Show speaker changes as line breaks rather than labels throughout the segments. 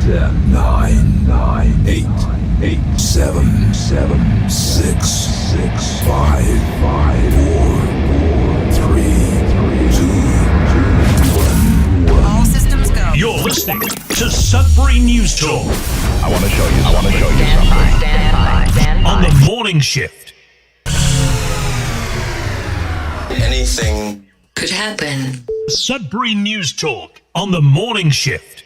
10, 9, 8, 7, 6, 5, 4, 3, 2, 1.
All systems go.
You're listening to Sudbury News Talk.
I want to show you something.
Stand by.
On the morning shift.
Anything
Could happen.
Sudbury News Talk on the morning shift.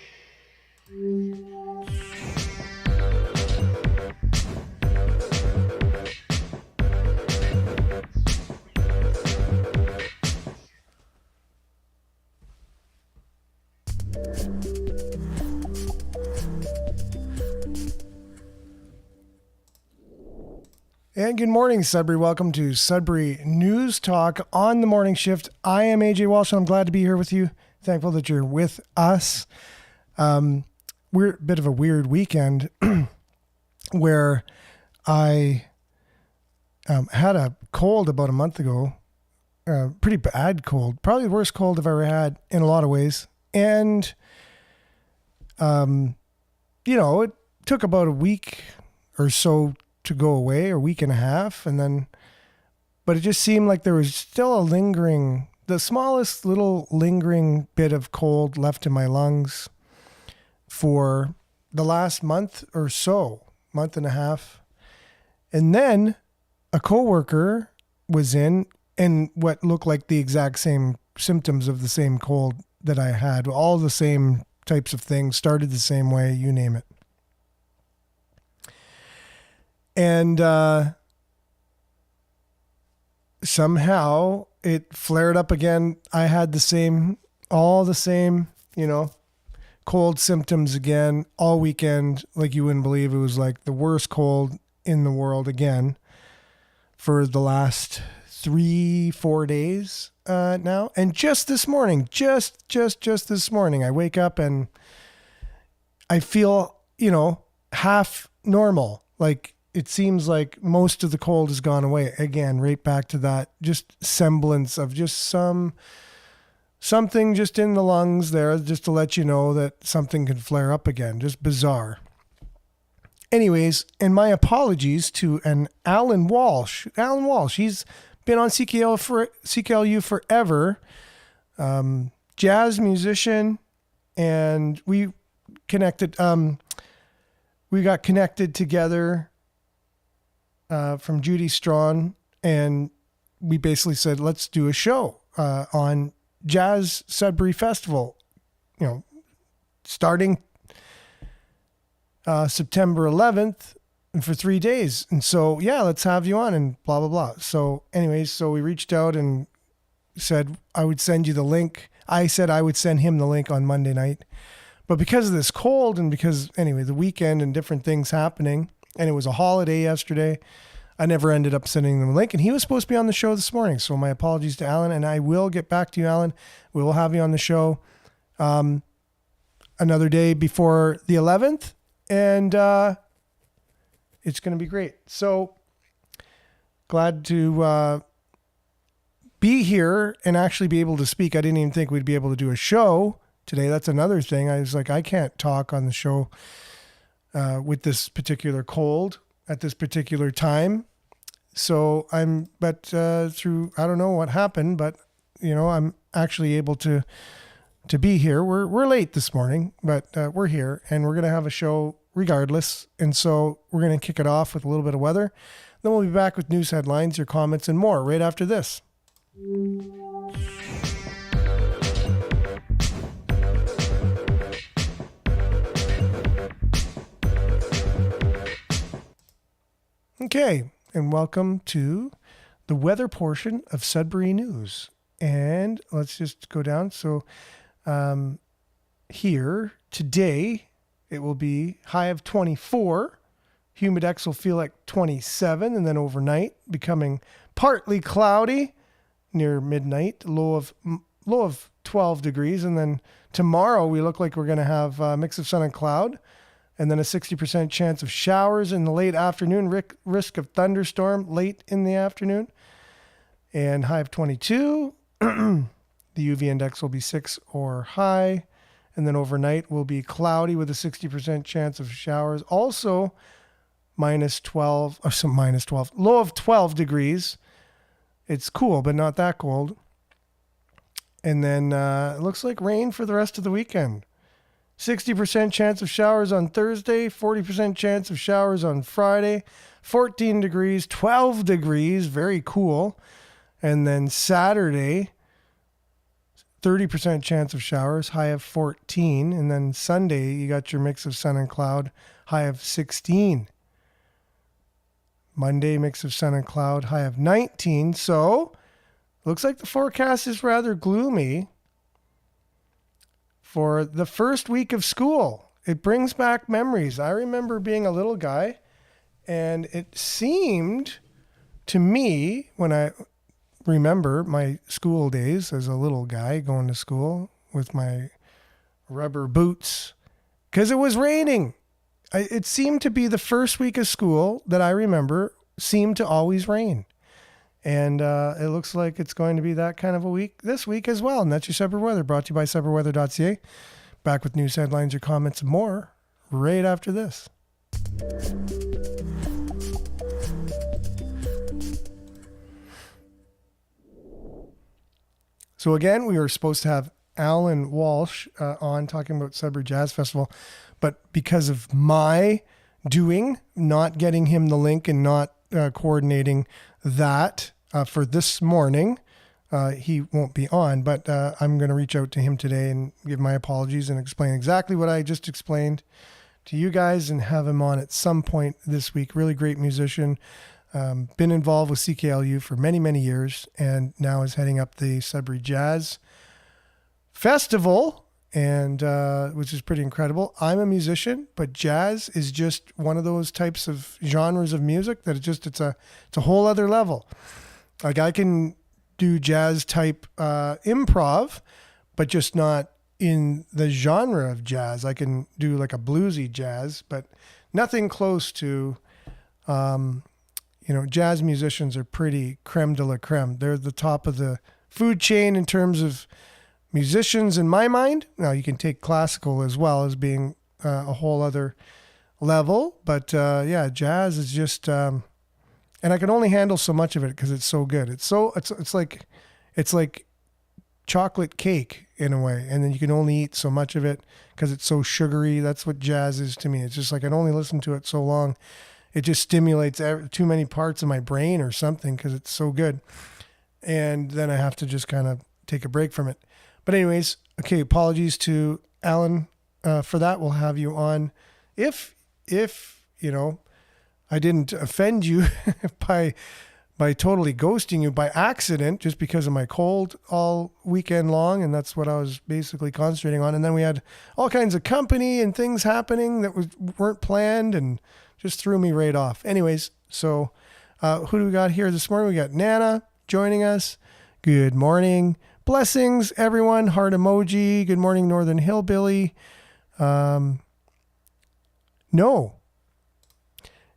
And good morning, Sudbury. Welcome to Sudbury News Talk on the morning shift. I am AJ Walsh, and I'm glad to be here with you. Thankful that you're with us. We're a bit of a weird weekend where I had a cold about a month ago, pretty bad cold, probably the worst cold I've ever had in a lot of ways. And, it took about a week or so to go away, or week and a half, but it just seemed like there was still the smallest little lingering bit of cold left in my lungs for the last month or so, month and a half. And then a coworker was in and what looked like the exact same symptoms of the same cold that I had, all the same types of things, started the same way, you name it. And somehow it flared up again. I had all the same, cold symptoms again all weekend. Like you wouldn't believe. It was like the worst cold in the world again for the last 3-4 days now. And just this morning, just this morning, I wake up and I feel, half normal. Like, it seems like most of the cold has gone away again, right back to that just semblance of just something just in the lungs there, just to let you know that something could flare up again. Just bizarre. Anyways, and my apologies to Alan Walsh. Alan Walsh, he's been on CKLU forever, jazz musician, and we connected. We got connected together from Judy Strawn, and we basically said, let's do a show on Jazz Sudbury Festival, starting September 11th and for 3 days. And so, let's have you on and blah, blah, blah. So anyways, we reached out and said I would send you the link. I said I would send him the link on Monday night. But because of this cold and because, the weekend and different things happening, and it was a holiday yesterday, I never ended up sending them a link. And he was supposed to be on the show this morning. So my apologies to Alan, and I will get back to you, Alan. We will have you on the show another day before the 11th. And it's going to be great. So glad to be here and actually be able to speak. I didn't even think we'd be able to do a show today. That's another thing. I was like, I can't talk on the show with this particular cold at this particular time. So through, I don't know what happened, but I'm actually able to be here. We're late this morning, but we're here and we're going to have a show regardless. And so we're going to kick it off with a little bit of weather. Then we'll be back with news headlines, your comments, and more right after this. Okay, and welcome to the weather portion of Sudbury News. And let's just go down. So here today, it will be high of 24. Humidex will feel like 27, and then overnight becoming partly cloudy near midnight, low of 12 degrees. And then tomorrow we look like we're going to have a mix of sun and cloud, and then a 60% chance of showers in the late afternoon, risk of thunderstorm late in the afternoon, and high of 22. The UV index will be 6 or high, And then overnight will be cloudy with a 60% chance of showers. Also minus 12, low of 12 degrees. It's cool, but not that cold. And then it looks like rain for the rest of the weekend. 60% chance of showers on Thursday, 40% chance of showers on Friday, 14 degrees, 12 degrees, very cool. And then Saturday, 30% chance of showers, high of 14. And then Sunday, you got your mix of sun and cloud, high of 16. Monday, mix of sun and cloud, high of 19. So, looks like the forecast is rather gloomy for the first week of school. It brings back memories. I remember being a little guy, and it seemed to me, when I remember my school days as a little guy going to school with my rubber boots, because it was raining. It seemed to be the first week of school that I remember seemed to always rain. And it looks like it's going to be that kind of a week this week as well. And that's your Sudbury weather, brought to you by SudburyWeather.ca. Back with news headlines, your comments, and more right after this. So again, we were supposed to have Alan Walsh on talking about Sudbury Jazz Festival, but because of my doing, not getting him the link and not coordinating that for this morning, he won't be on, but I'm going to reach out to him today and give my apologies and explain exactly what I just explained to you guys and have him on at some point this week. Really great musician. Been involved with CKLU for many, many years, and now is heading up the Sudbury Jazz Festival, and which is pretty incredible. I'm a musician, but jazz is just one of those types of genres of music that it's a whole other level. Like I can do jazz type improv, but just not in the genre of jazz. I can do like a bluesy jazz, but nothing close to jazz musicians are pretty creme de la creme. They're the top of the food chain in terms of musicians in my mind. Now you can take classical as well as being a whole other level, but jazz is just, and I can only handle so much of it because it's so good. It's like chocolate cake in a way, and then you can only eat so much of it because it's so sugary. That's what jazz is to me. It's just like I can only listen to it so long. It just stimulates too many parts of my brain or something because it's so good. And then I have to just kind of take a break from it. But anyways, okay, apologies to Alan for that. We'll have you on. If I didn't offend you by totally ghosting you by accident just because of my cold all weekend long, and that's what I was basically concentrating on. And then we had all kinds of company and things happening that weren't planned and just threw me right off. Anyways, so who do we got here this morning? We got Nana joining us. Good morning. Blessings, everyone. Heart emoji. Good morning, Northern Hillbilly. No.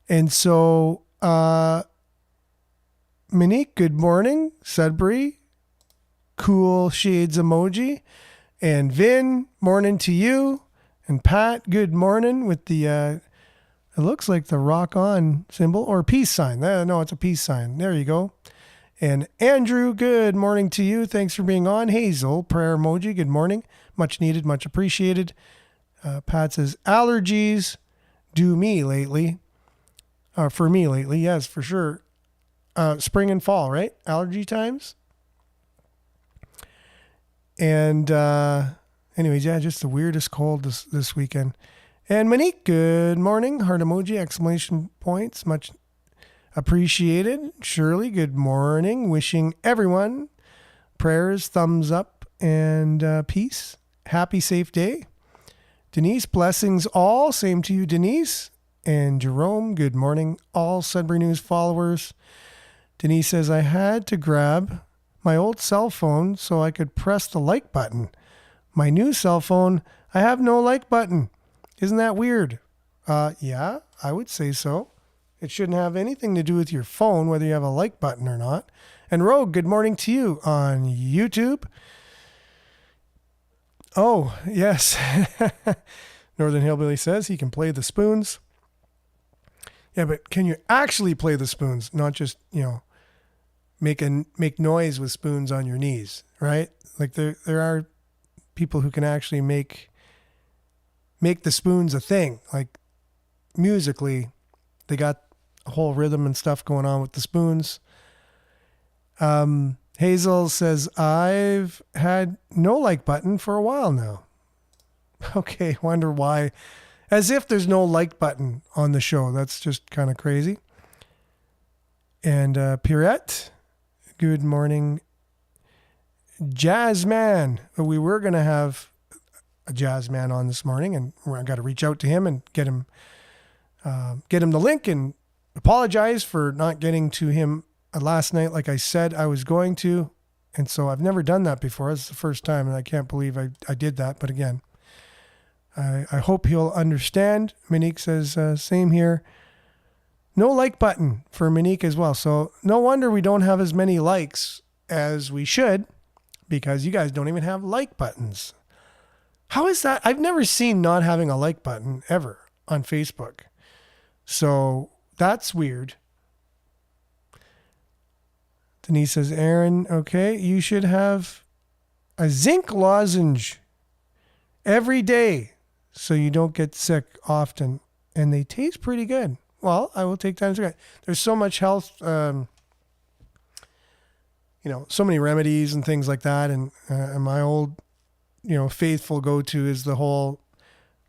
And so, Monique, good morning. Sudbury, cool shades emoji. And Vin, morning to you. And Pat, good morning with the, it looks like the rock on symbol or peace sign. No, it's a peace sign. There you go. And Andrew, good morning to you. Thanks for being on. Hazel, prayer emoji. Good morning. Much needed, much appreciated. Pat says, allergies do me lately. For me lately, yes, for sure. Spring and fall, right? Allergy times. And anyways, yeah, just the weirdest cold this weekend. And Monique, good morning. Heart emoji, exclamation points. Much appreciated. Shirley, good morning. Wishing everyone prayers, thumbs up, and peace. Happy, safe day. Denise, blessings all. Same to you, Denise. And Jerome, good morning. All Sudbury News followers. Denise says, I had to grab my old cell phone so I could press the like button. My new cell phone, I have no like button. Isn't that weird? Yeah, I would say so. It shouldn't have anything to do with your phone, whether you have a like button or not. And Rogue, good morning to you on YouTube. Oh, yes. Northern Hillbilly says he can play the spoons. Yeah, but can you actually play the spoons? Not just, make noise with spoons on your knees, right? Like there are people who can actually make the spoons a thing. Like musically, they got a whole rhythm and stuff going on with the spoons. Hazel says, I've had no like button for a while now. Okay, wonder why. As if there's no like button on the show. That's just kind of crazy. And Pierrette, good morning. Jazzman. We were going to have a Jazzman on this morning, and I got to reach out to him and get him the link and apologize for not getting to him last night like I said I was going to. And so I've never done that before. It's the first time, and I can't believe I did that. But again, I hope he'll understand. Monique says, same here. No like button for Monique as well. So no wonder we don't have as many likes as we should, because you guys don't even have like buttons. How is that? I've never seen not having a like button ever on Facebook. So that's weird. Denise says, Aaron, okay, you should have a zinc lozenge every day so you don't get sick often. And they taste pretty good. Well, I will take time to try. There's so much health, so many remedies and things like that. And my old, faithful go-to is the whole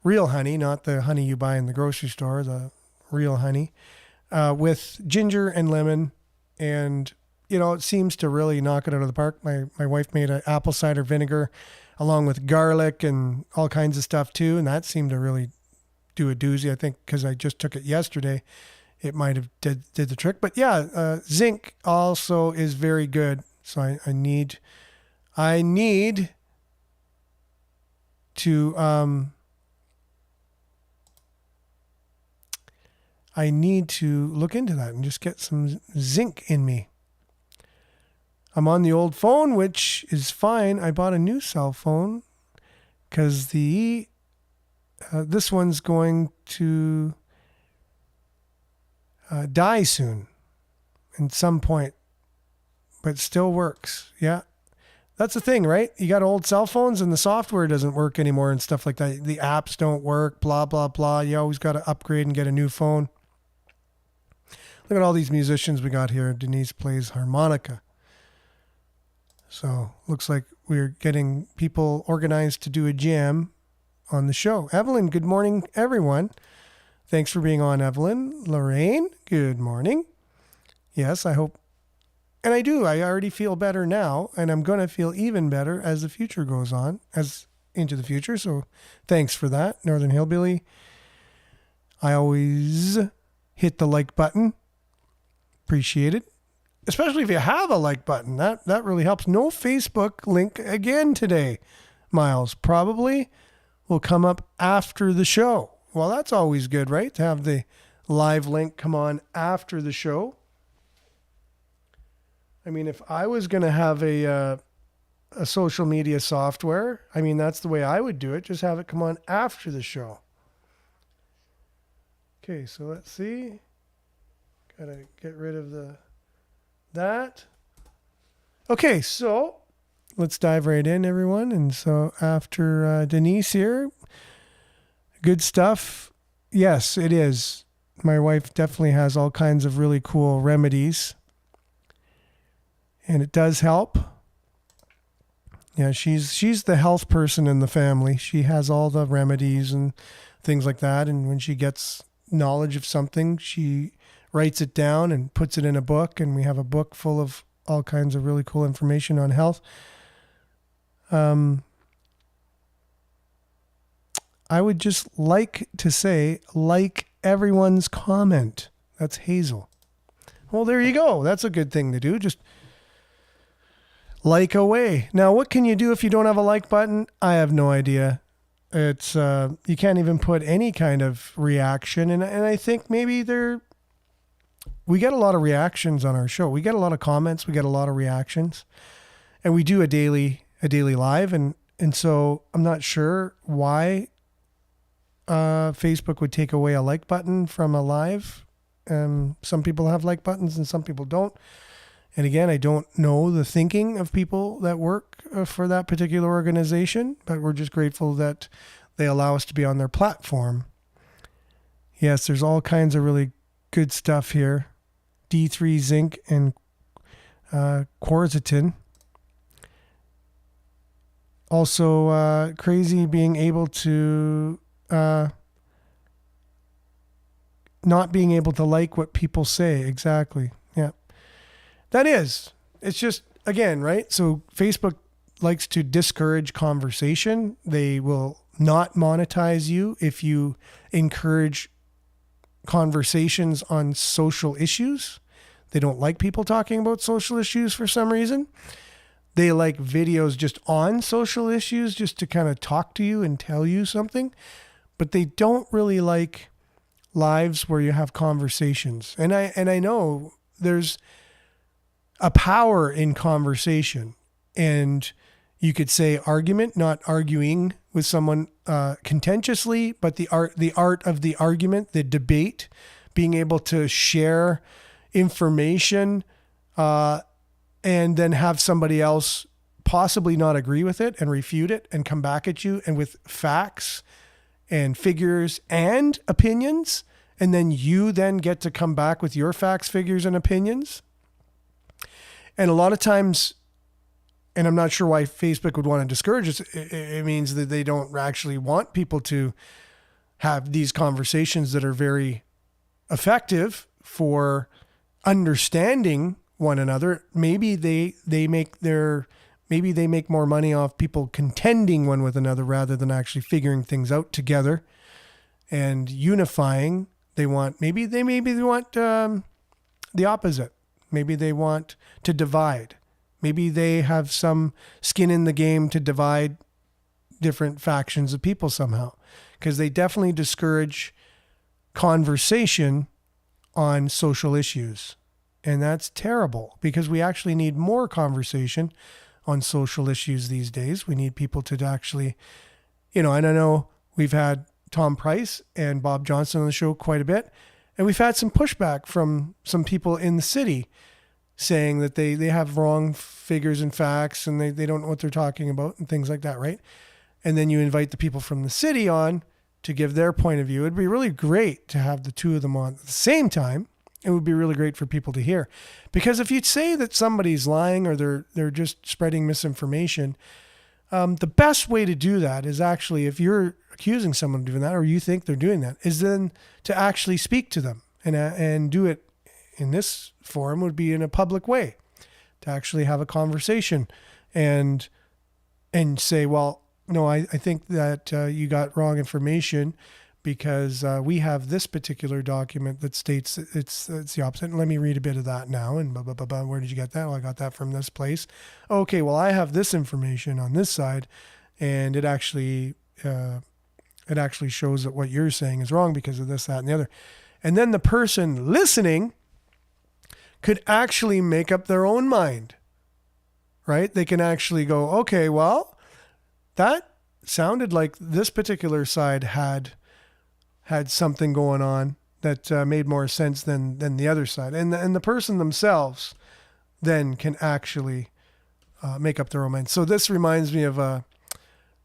real honey, not the honey you buy in the grocery store, the real honey, with ginger and lemon. And, it seems to really knock it out of the park. My wife made an apple cider vinegar along with garlic and all kinds of stuff too. And that seemed to really do a doozy. I think because I just took it yesterday, it might have did the trick. But yeah, zinc also is very good. So I need to look into that and just get some zinc in me. I'm on the old phone, which is fine. I bought a new cell phone because this one's going to die soon at some point, but still works. Yeah. That's the thing, right? You got old cell phones and the software doesn't work anymore and stuff like that. The apps don't work, blah, blah, blah. You always got to upgrade and get a new phone. Look at all these musicians we got here. Denise plays harmonica. So looks like we're getting people organized to do a jam on the show. Evelyn, good morning, everyone. Thanks for being on, Evelyn. Lorraine, good morning. Yes, I hope. And I do. I already feel better now, and I'm going to feel even better as the future goes on, as into the future. So thanks for that, Northern Hillbilly. I always hit the like button. Appreciate it. Especially if you have a like button. That really helps. No Facebook link again today, Miles. Probably will come up after the show. Well, that's always good, right? To have the live link come on after the show. I mean, if I was going to have a social media software, I mean, that's the way I would do it. Just have it come on after the show. Okay, so let's see. Got to get rid of that. Okay, so let's dive right in, everyone. And so after Denise here, good stuff. Yes, it is. My wife definitely has all kinds of really cool remedies. And it does help. Yeah, she's the health person in the family. She has all the remedies and things like that. And when she gets knowledge of something, she writes it down and puts it in a book. And we have a book full of all kinds of really cool information on health. I would just like to say, like everyone's comment. That's Hazel. Well, there you go. That's a good thing to do. Just like away. Now, what can you do if you don't have a like button? I have no idea. It's you can't even put any kind of reaction. And I think maybe we get a lot of reactions on our show. We get a lot of comments. We get a lot of reactions. And we do a daily live. And And so I'm not sure why Facebook would take away a like button from a live. Some people have like buttons and some people don't. And again, I don't know the thinking of people that work for that particular organization, but we're just grateful that they allow us to be on their platform. Yes, there's all kinds of really good stuff here. D3 zinc and quercetin. Also, crazy being able to not being able to like what people say. Exactly. Yeah. That is. It's just, again, right? So Facebook likes to discourage conversation. They will not monetize you if you encourage conversations on social issues. They don't like people talking about social issues for some reason. They like videos just on social issues just to kind of talk to you and tell you something. But they don't really like lives where you have conversations. And I know there's a power in conversation. And you could say argument, not arguing with someone contentiously, but the art of the argument, the debate, being able to share information and then have somebody else possibly not agree with it and refute it and come back at you and with facts and figures and opinions. And then you then get to come back with your facts, figures, and opinions. And a lot of times, and I'm not sure why Facebook would want to discourage us, it means that they don't actually want people to have these conversations that are very effective for understanding one another. Maybe they make more money off people contending one with another rather than actually figuring things out together and unifying. They want the opposite. Maybe they want to divide. Maybe they have some skin in the game to divide different factions of people somehow, because they definitely discourage conversation on social issues. And that's terrible, because we actually need more conversation on social issues these days. We need people to actually, and I know we've had Tom Price and Bob Johnson on the show quite a bit, and we've had some pushback from some people in the city saying that they have wrong figures and facts and they don't know what they're talking about and things like that, right? And then you invite the people from the city on to give their point of view. It'd be really great to have the two of them on at the same time. It would be really great for people to hear. Because if you say that somebody's lying or they're just spreading misinformation, the best way to do that is actually, if you're accusing someone of doing that or you think they're doing that, is then to actually speak to them and do it in this forum would be in a public way, to actually have a conversation and say, well, no, I think that you got wrong information because we have this particular document that states it's the opposite. And let me read a bit of that now. And blah, blah, blah, blah. Where did you get that? Well, I got that from this place. Okay, well, I have this information on this side, and it actually shows that what you're saying is wrong because of this, that, and the other. And then the person listening could actually make up their own mind, right? They can actually go, okay, well, that sounded like this particular side had something going on that made more sense than the other side. And the person themselves then can actually make up their own mind. So this reminds me of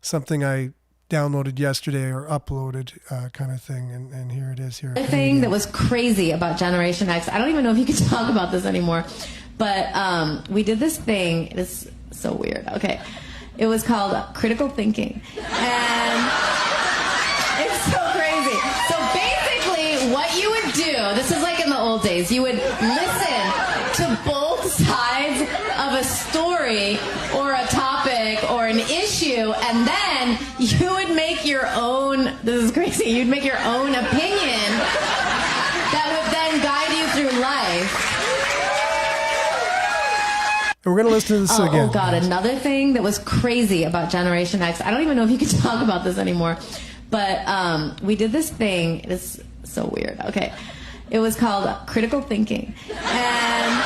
something I downloaded yesterday or uploaded kind of thing. And here it is here.
The thing that was crazy about Generation X, I don't even know if you can talk about this anymore, but we did this thing. It's so weird. Okay. It was called critical thinking. And it's so crazy. So basically what you would do, this is like in the old days, you would listen to both sides of a story or a topic or an issue, and then you would make your own, this is crazy, you'd make your own opinion that would then guide you through life.
And we're going to listen to this again.
Oh, God. Another thing that was crazy about Generation X, I don't even know if you can talk about this anymore, but we did this thing. It's so weird. Okay. It was called critical thinking. And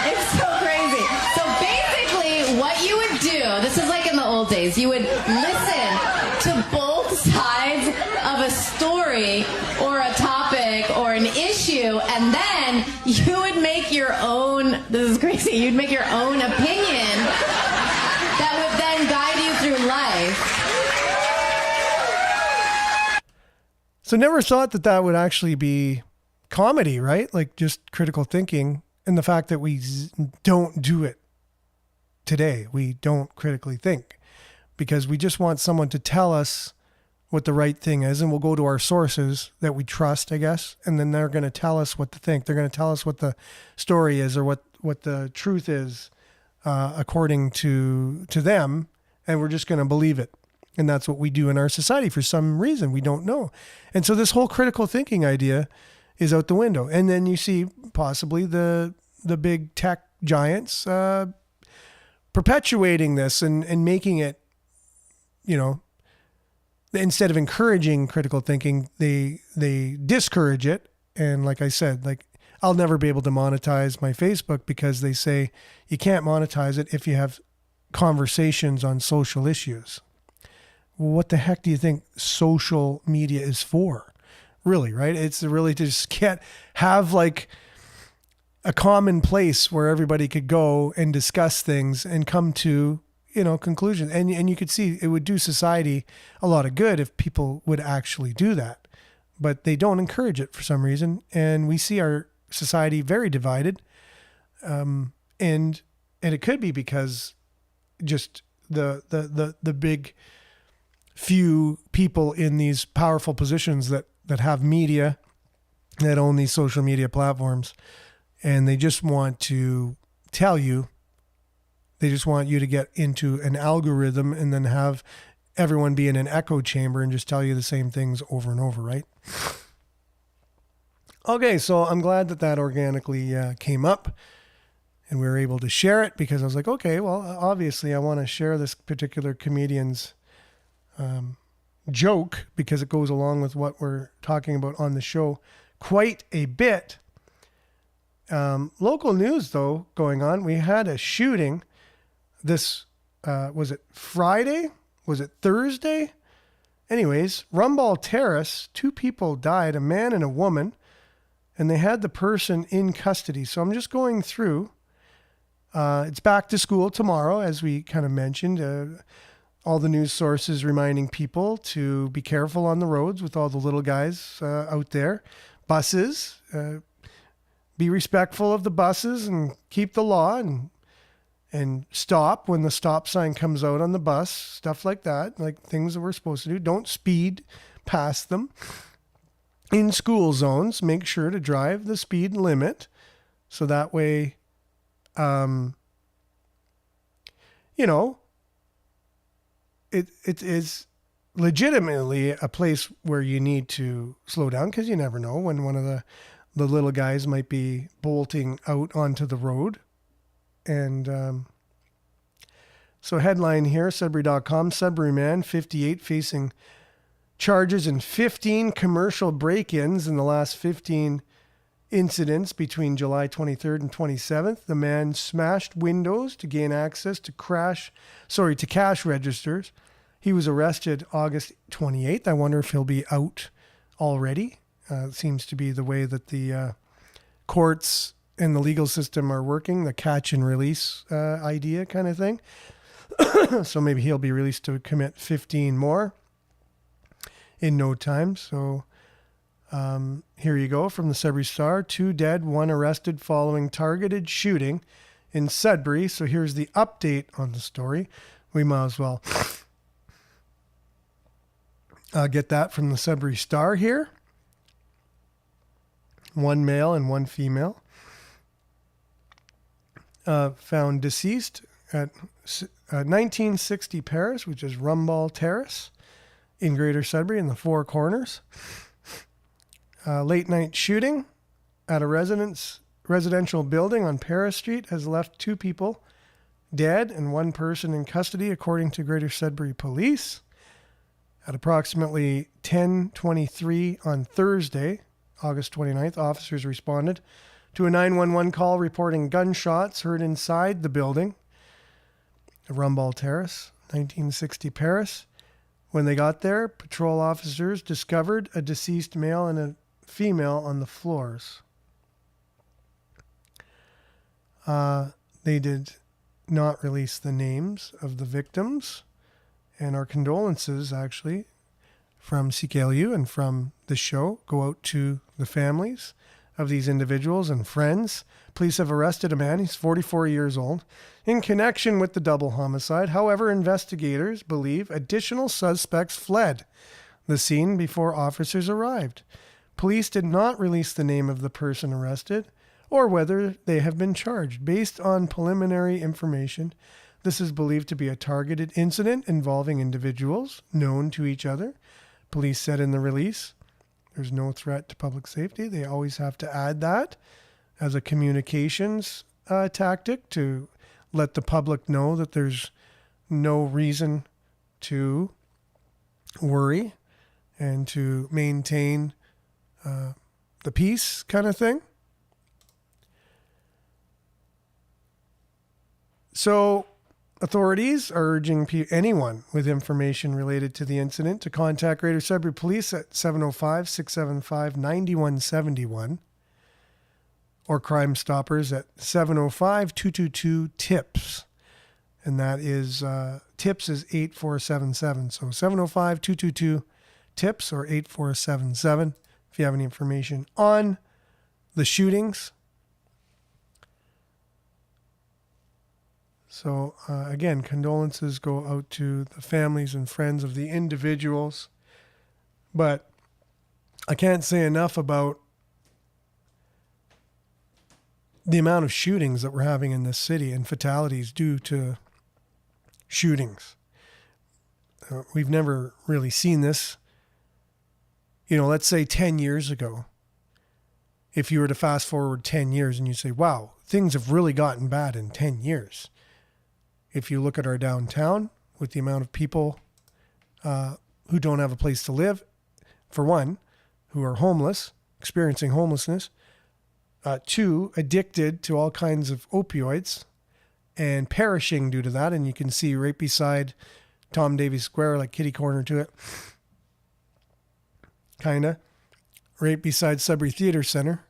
it's so crazy. So basically what you would do, this is like in the old old days. You would listen to both sides of a story or a topic or an issue, and then you would make your own, this is crazy, you'd make your own opinion that would then guide you through life.
So never thought that that would actually be comedy, right? Like just critical thinking, and the fact that we don't do it today. We don't critically think because we just want someone to tell us what the right thing is, and we'll go to our sources that we trust, I guess, and then they're going to tell us what to think. They're going to tell us what the story is or what the truth is according to them, and we're just going to believe it. And that's what we do in our society for some reason. We don't know. And so this whole critical thinking idea is out the window. And then you see possibly the big tech giants perpetuating this and making it, you know, instead of encouraging critical thinking, they discourage it. And like I said, like I'll never be able to monetize my Facebook because they say you can't monetize it if you have conversations on social issues. What the heck do you think social media is for? Really, right? It's really to just have like a common place where everybody could go and discuss things and come to, you know, conclusions. And you could see it would do society a lot of good if people would actually do that. But they don't encourage it for some reason. And we see our society very divided. And it could be because just the big few people in these powerful positions that have media, that own these social media platforms, and they just want to tell you, they just want you to get into an algorithm and then have everyone be in an echo chamber and just tell you the same things over and over, right? Okay, so I'm glad that organically came up and we were able to share it because I was like, okay, well, obviously I want to share this particular comedian's joke because it goes along with what we're talking about on the show quite a bit. Local news though going on. We had a shooting this, was it Friday? Was it Thursday? Anyways, Rumball Terrace, 2 people died, a man and a woman, and they had the person in custody. So I'm just going through. It's back to school tomorrow, as we kind of mentioned. All the news sources reminding people to be careful on the roads with all the little guys out there. Buses, be respectful of the buses and keep the law and stop when the stop sign comes out on the bus, stuff like that, like things that we're supposed to do. Don't speed past them. In school zones, make sure to drive the speed limit so that way, you know, it is legitimately a place where you need to slow down because you never know when one of the little guys might be bolting out onto the road. And so headline here, Sudbury.com, Sudbury man, 58, facing charges in 15 commercial break-ins in the last 15 incidents between July 23rd and 27th. The man smashed windows to gain access to cash registers. He was arrested August 28th. I wonder if he'll be out already. It seems to be the way that the courts and the legal system are working, the catch and release idea kind of thing. So maybe he'll be released to commit 15 more in no time. So here you go from the Sudbury Star. 2 dead, 1 arrested following targeted shooting in Sudbury. So here's the update on the story. We might as well get that from the Sudbury Star here. 1 male and 1 female. Found deceased at 1960 Paris, which is Rumball Terrace in Greater Sudbury in the Four Corners. Late night shooting at a residential building on Paris Street has left 2 people dead and 1 person in custody, according to Greater Sudbury Police. At approximately 10:23 on Thursday, August 29th, officers responded to a 911 call reporting gunshots heard inside the building, Rumball Terrace. 1960 Paris. When they got there, patrol officers discovered a deceased male and a female on the floors. They did not release the names of the victims, and our condolences, actually, from CKLU and from the show go out to the families of these individuals and friends. Police have arrested a man, he's 44 years old, in connection with the double homicide. However, investigators believe additional suspects fled the scene before officers arrived. Police did not release the name of the person arrested or whether they have been charged. Based on preliminary information, this is believed to be a targeted incident involving individuals known to each other. Police said in the release, there's no threat to public safety. They always have to add that as a communications tactic to let the public know that there's no reason to worry and to maintain the peace kind of thing. So authorities are urging anyone with information related to the incident to contact Greater Sudbury Police at 705-675-9171 or Crime Stoppers at 705-222-TIPS. And that is, TIPS is 8477. So 705-222-TIPS or 8477 if you have any information on the shootings. So, again, condolences go out to the families and friends of the individuals. But I can't say enough about the amount of shootings that we're having in this city and fatalities due to shootings. We've never really seen this. You know, let's say 10 years ago, if you were to fast forward 10 years and you say, wow, things have really gotten bad in 10 years. If you look at our downtown with the amount of people who don't have a place to live, for one, who are homeless, experiencing homelessness, two, addicted to all kinds of opioids and perishing due to that. And you can see right beside Tom Davies Square, like kitty corner to it, kind of, right beside Sudbury Theatre Center,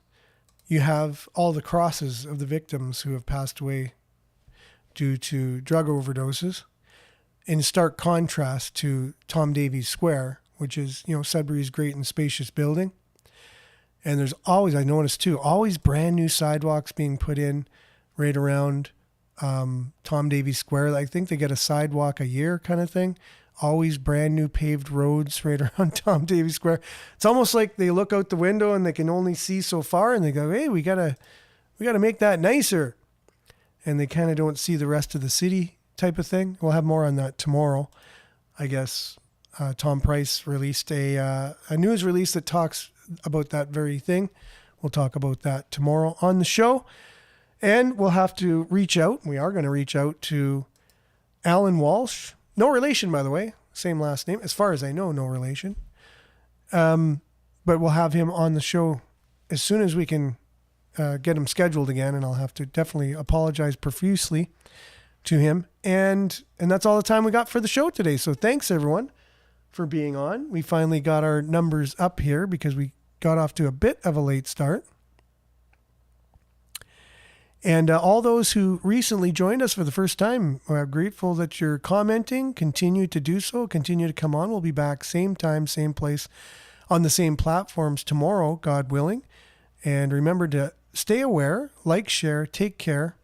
you have all the crosses of the victims who have passed away due to drug overdoses, in stark contrast to Tom Davies Square, which is, you know, Sudbury's great and spacious building. And there's always, I noticed too, always brand new sidewalks being put in right around Tom Davies Square. I think they get a sidewalk a year kind of thing. Always brand new paved roads right around Tom Davies Square. It's almost like they look out the window and they can only see so far, and they go, hey, we gotta make that nicer. And they kind of don't see the rest of the city type of thing. We'll have more on that tomorrow. I guess Tom Price released a news release that talks about that very thing. We'll talk about that tomorrow on the show. And we'll have to reach out. We are going to reach out to Alan Walsh. No relation, by the way. Same last name. As far as I know, no relation. But we'll have him on the show as soon as we can get him scheduled again, and I'll have to definitely apologize profusely to him. And that's all the time we got for the show today. So thanks everyone for being on. We finally got our numbers up here because we got off to a bit of a late start. And all those who recently joined us for the first time, we're grateful that you're commenting. Continue to do so. Continue to come on. We'll be back same time, same place, on the same platforms tomorrow, God willing. And remember to stay aware, like, share, take care,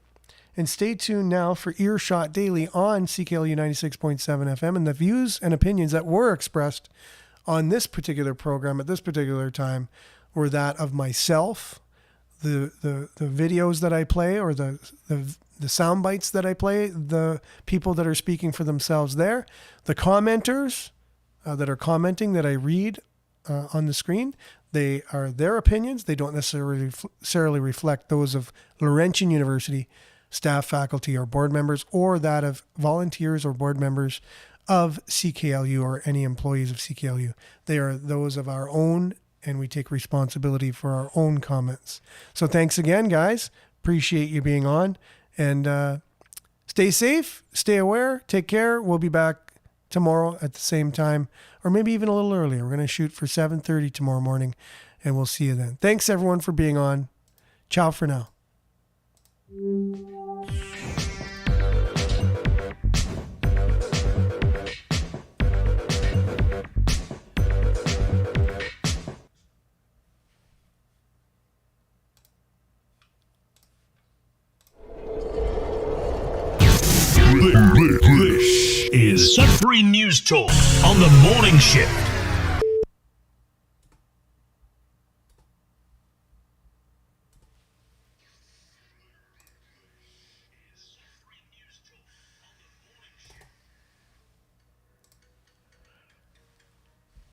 and stay tuned now for Earshot Daily on CKLU 96.7 FM. And the views and opinions that were expressed on this particular program at this particular time were that of myself, the videos that I play, or the sound bites that I play, the people that are speaking for themselves there, the commenters that are commenting that I read on the screen. They are their opinions. They don't necessarily reflect those of Laurentian University staff, faculty, or board members, or that of volunteers or board members of CKLU or any employees of CKLU. They are those of our own, and we take responsibility for our own comments. So thanks again, guys. Appreciate you being on, and stay safe, stay aware, take care. We'll be back tomorrow at the same time, or maybe even a little earlier. We're going to shoot for 7:30 tomorrow morning, and we'll see you then. Thanks, everyone, for being on. Ciao for now.
This is Sudbury News Talk on the morning shift.